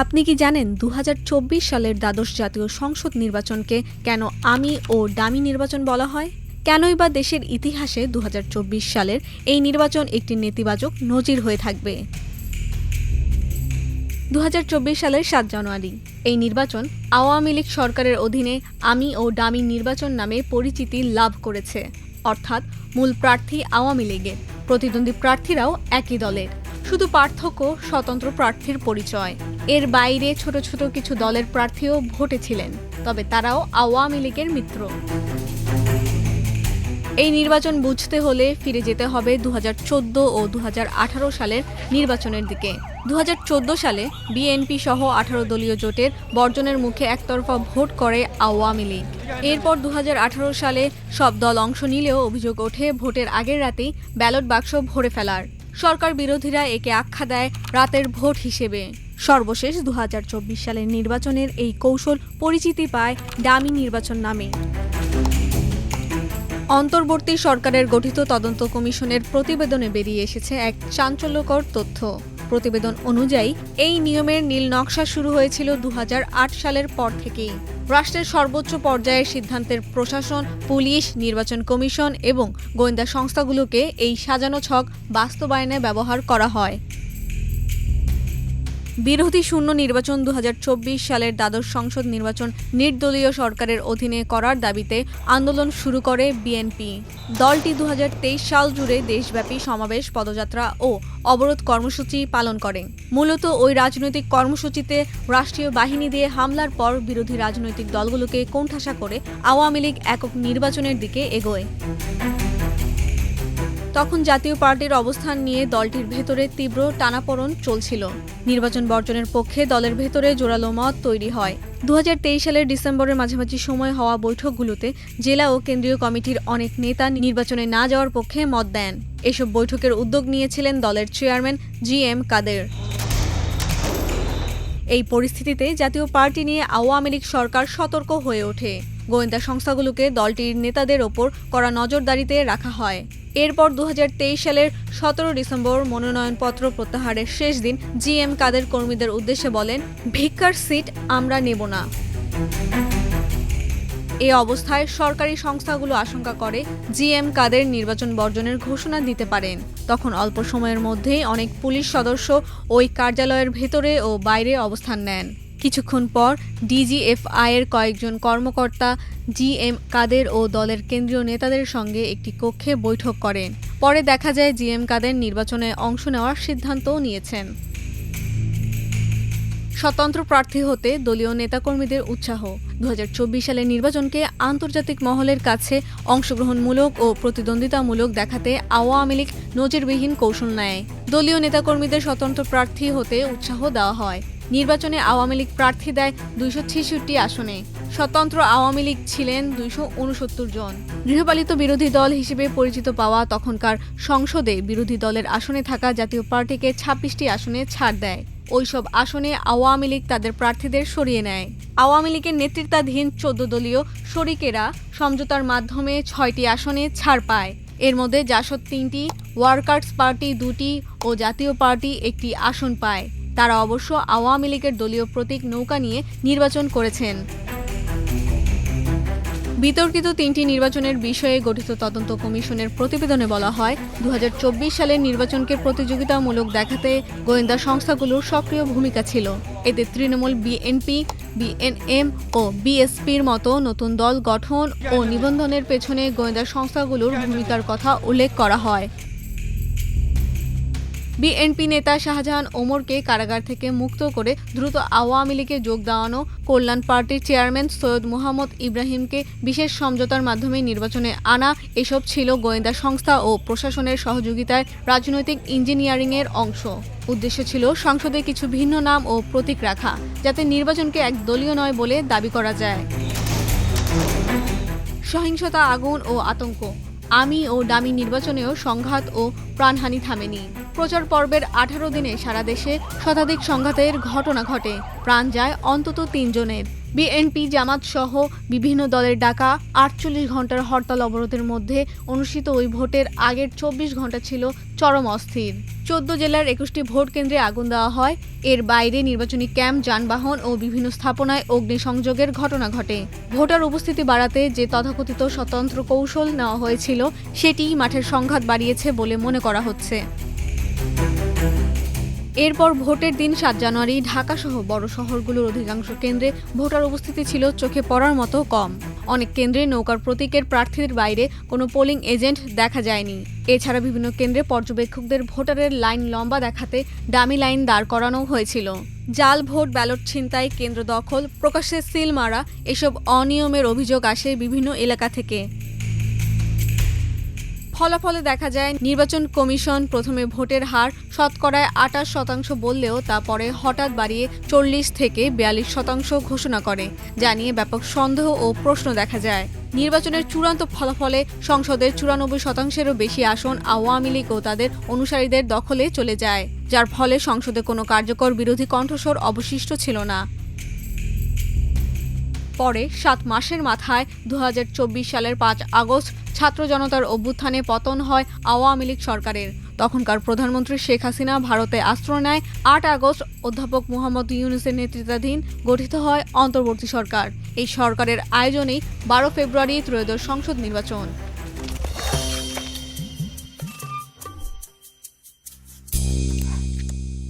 আপনি কি জানেন ২০২৪ সালের দ্বাদশ জাতীয় সংসদ নির্বাচনকে কেন আমি ও ডামি নির্বাচন বলা হয়? কেনই বা দেশের ইতিহাসে ২০২৪ সালের এই নির্বাচন একটি নেতিবাচক নজির হয়ে থাকবে? ২০২৪ সালের ৭ জানুয়ারি এই নির্বাচন আওয়ামী লীগ সরকারের অধীনে আমি ও ডামি নির্বাচন নামে পরিচিতি লাভ করেছে। অর্থাৎ মূল প্রার্থী আওয়ামী লীগের, প্রতিদ্বন্দ্বী প্রার্থীরাও একই দলের, শুধু পার্থক্য স্বতন্ত্র প্রার্থীর পরিচয়। এর বাইরে ছোট ছোট কিছু দলের প্রার্থীও ভোটে ছিলেন, তবে তারাও আওয়ামী লীগের মিত্র। এই নির্বাচন বুঝতে হলে ফিরে যেতে হবে ২০১৪ ও ২০১৮ সালের নির্বাচনের দিকে। ২০১৪ সালে বিএনপি সহ ১৮ দলীয় জোটের বর্জনের মুখে একতরফা ভোট করে আওয়ামী লীগ। এরপর ২০১৮ সালে সব দল অংশ নিলেও অভিযোগ ওঠে ভোটের আগের রাতেই ব্যালট বাক্স ভরে ফেলার। সরকার বিরোধীরা একে আখ্যা দেয় রাতের ভোট হিসেবে। সর্বশেষ ২০২৪ সালের নির্বাচনের এই কৌশল পরিচিতি পায় ডামি নির্বাচন নামে। অন্তর্বর্তী সরকারের গঠিত তদন্ত কমিশনের প্রতিবেদনে বেরিয়ে এসেছে এক চাঞ্চল্যকর তথ্য। প্রতিবেদন অনুযায়ী এই নিয়মের নীল নকশা শুরু হয়েছিল ২০০৮ সালের পর থেকেই। রাষ্ট্রের সর্বোচ্চ পর্যায়ের সিদ্ধান্তের প্রশাসন, পুলিশ, নির্বাচন কমিশন এবং গোয়েন্দা সংস্থাগুলোকে এই সাজানো ছক বাস্তবায়নে ব্যবহার করা হয়। বিরোধী শূন্য নির্বাচন ২০২৪ সালের দ্বাদশ সংসদ নির্বাচন নির্দলীয় সরকারের অধীনে করার দাবিতে আন্দোলন শুরু করে বিএনপি। দলটি ২০২৩ সাল জুড়ে দেশব্যাপী সমাবেশ, পদযাত্রা ও অবরোধ কর্মসূচি পালন করে। মূলত ওই রাজনৈতিক কর্মসূচিতে রাষ্ট্রীয় বাহিনী দিয়ে হামলার পর বিরোধী রাজনৈতিক দলগুলোকে কোণঠাসা করে আওয়ামী লীগ একক নির্বাচনের দিকে এগোয়। তখন জাতীয় পার্টির অবস্থান নিয়ে দলটির ভেতরে তীব্র টানাপোড়েন চলছিল। নির্বাচন বর্জনের পক্ষে দলের ভেতরে জোরালো মত তৈরি হয়। ২০২৩ সালের ডিসেম্বরের মাঝামাঝি সময় হওয়া বৈঠকগুলোতে জেলা ও কেন্দ্রীয় কমিটির অনেক নেতা নির্বাচনে না যাওয়ার পক্ষে মত দেন। এসব বৈঠকের উদ্যোগ নিয়েছিলেন দলের চেয়ারম্যান জি.এম. কাদের। এই পরিস্থিতিতে জাতীয় পার্টি নিয়ে আওয়ামী লীগ সরকার সতর্ক হয়ে ওঠে। গোয়েন্দা সংস্থাগুলোকে দলটির নেতাদের ওপর কড়া নজরদারিতে রাখা হয়। এরপর ২০২৩ সালের ১৭ ডিসেম্বর মনোনয়নপত্র প্রত্যাহারের শেষ দিন জি.এম. কাদের কর্মীদের উদ্দেশ্যে বলেন, ভিক্ষার সিট আমরা নেব না। এ অবস্থায় সরকারি সংস্থাগুলো আশঙ্কা করে জি.এম. কাদের নির্বাচন বর্জনের ঘোষণা দিতে পারেন। তখন অল্প সময়ের মধ্যেই অনেক পুলিশ সদস্য ওই কার্যালয়ের ভেতরে ও বাইরে অবস্থান নেন। কিছুক্ষণ পর ডিজিএফআই-এর কয়েকজন কর্মকর্তা জি.এম. কাদের ও দলের কেন্দ্রীয় নেতাদের সঙ্গে একটি কক্ষে বৈঠক করেন। পরে দেখা যায় জি.এম. কাদের নির্বাচনে অংশ নেওয়ার সিদ্ধান্তও নিয়েছেন। স্বতন্ত্র প্রার্থী হতে দলীয় নেতাকর্মীদের উৎসাহ ২০২৪ সালের নির্বাচনকে আন্তর্জাতিক মহলের কাছে অংশগ্রহণমূলক ও প্রতিদ্বন্দ্বিতামূলক দেখাতে আওয়ামী লীগ নজিরবিহীন কৌশল নেয়। দলীয় নেতাকর্মীদের স্বতন্ত্র প্রার্থী হতে উৎসাহ দেওয়া হয়। নির্বাচনে আওয়ামী লীগ প্রার্থী দেয় ২৬৬ আসনে। স্বতন্ত্র আওয়ামী লীগ ছিলেন ২৬৯ জন। গৃহপালিত বিরোধী দল হিসেবে পরিচিত পাওয়া তখনকার সংসদে বিরোধী দলের আসনে থাকা জাতীয় পার্টিকে ২৬টি আসনে ছাড় দেয়। ওইসব আসনে আওয়ামী লীগ তাদের প্রার্থীদের সরিয়ে নেয়। আওয়ামী লীগের নেতৃত্বাধীন ১৪ দলীয় শরিকেরা সমঝোতার মাধ্যমে ৬টি আসনে ছাড় পায়। এর মধ্যে জাসদ ৩টি, ওয়ার্কার্স পার্টি ২টি ও জাতীয় পার্টি ১টি আসন পায়। তারা অবশ্য আওয়ামী লীগের দলীয় প্রতীক নৌকা নিয়ে নির্বাচন করেছেন। বিতর্কিত ৩টি নির্বাচনের বিষয়ে গঠিত তদন্ত কমিশনের প্রতিবেদনে বলা হয়, ২০২৪ সালের নির্বাচনকে প্রতিযোগিতামূলক দেখাতে গোয়েন্দা সংস্থাগুলোর সক্রিয় ভূমিকা ছিল। এতে তৃণমূল, বিএনপি, বিএনএম ও বিএসপির মতো নতুন দল গঠন ও নিবন্ধনের পেছনে গোয়েন্দা সংস্থাগুলোর ভূমিকার কথা উল্লেখ করা হয়। বিএনপি নেতা শাহজাহান ওমরকে কারাগার থেকে মুক্ত করে দ্রুত আওয়ামী লীগে যোগ দেওয়ানো, কল্যাণ পার্টির চেয়ারম্যান সৈয়দ মোহাম্মদ ইব্রাহিমকে বিশেষ সমঝোতার মাধ্যমে নির্বাচনে আনা, এসব ছিল গোয়েন্দা সংস্থা ও প্রশাসনের সহযোগিতায় রাজনৈতিক ইঞ্জিনিয়ারিংয়ের অংশ। উদ্দেশ্য ছিল সংসদে কিছু ভিন্ন নাম ও প্রতীক রাখা, যাতে নির্বাচনকে এক দলীয় নয় বলে দাবি করা যায়। সহিংসতা, আগুন ও আতঙ্ক। আমি ও ডামি নির্বাচনেও সংঘাত ও প্রাণহানি থামেনি। প্রচার পর্বের ১৮ দিনে সারা দেশে শতাধিক সংঘাতের ঘটনা ঘটে, প্রাণ যায় অন্তত ৩ জনের। বিএনপি জামাত সহ বিভিন্ন দলের ডাকা ৪৮ ঘন্টার হরতাল অবরোধের মধ্যে অনুষ্ঠিত ওই ভোটের আগের ২৪ ঘন্টা ছিল চরম অস্থির। ১৪ জেলার ২১টি ভোট কেন্দ্রে আগুন দেওয়া হয়। এর বাইরে নির্বাচনী ক্যাম্প, যানবাহন ও বিভিন্ন স্থাপনায় অগ্নিসংযোগের ঘটনা ঘটে। ভোটার উপস্থিতি বাড়াতে যে তথাকথিত স্বতন্ত্র কৌশল নেওয়া হয়েছিল সেটিই মাঠের সংঘাত বাড়িয়েছে বলে মনে করা হচ্ছে। এরপর ভোটের দিন ৭ জানুয়ারি ঢাকাসহ বড় শহরগুলোর অধিকাংশ কেন্দ্রে ভোটার উপস্থিতি ছিল চোখে পড়ার মতো কম। অনেক কেন্দ্রে নৌকার প্রতীকের প্রার্থীদের বাইরে কোনো পোলিং এজেন্ট দেখা যায়নি। এছাড়া বিভিন্ন কেন্দ্রে পর্যবেক্ষকদের ভোটারের লাইন লম্বা দেখাতে ডামি লাইন দাঁড় করানো হয়েছিল। জাল ভোট, ব্যালট ছিনতাই, কেন্দ্র দখল, প্রকাশ্যে সিল মারা, এসব অনিয়মের অভিযোগ আসে বিভিন্ন এলাকা থেকে। ফলাফলে দেখা যায় নির্বাচন কমিশন প্রথমে ভোটের হার শতকরায় ২৮% বললেও তা পরে হঠাৎ বাড়িয়ে ৪০ থেকে ৪২% ঘোষণা করে, যা নিয়ে ব্যাপক সন্দেহ ও প্রশ্ন দেখা যায়। নির্বাচনের চূড়ান্ত ফলাফলে সংসদের ৯৪%-এরও বেশি আসন আওয়ামী লীগ ও তাদের অনুসারীদের দখলে চলে যায়, যার ফলে সংসদে কোনো কার্যকর বিরোধী কণ্ঠস্বর অবশিষ্ট ছিল না। পরে ৭ মাসের মাথায় ২০২৪ সালের ৫ আগস্ট ছাত্র জনতার অভ্যুত্থানে পতন হয় আওয়ামী লীগ সরকারের। তখনকার প্রধানমন্ত্রী শেখ হাসিনা ভারতে আশ্রয় নেয়। ৮ আগস্ট অধ্যাপক মোহাম্মদ ইউনূসের নেতৃত্বাধীন গঠিত হয় অন্তর্বর্তী সরকার। এই সরকারের আয়োজনেই ১২ ফেব্রুয়ারি ত্রয়োদশ সংসদ নির্বাচন।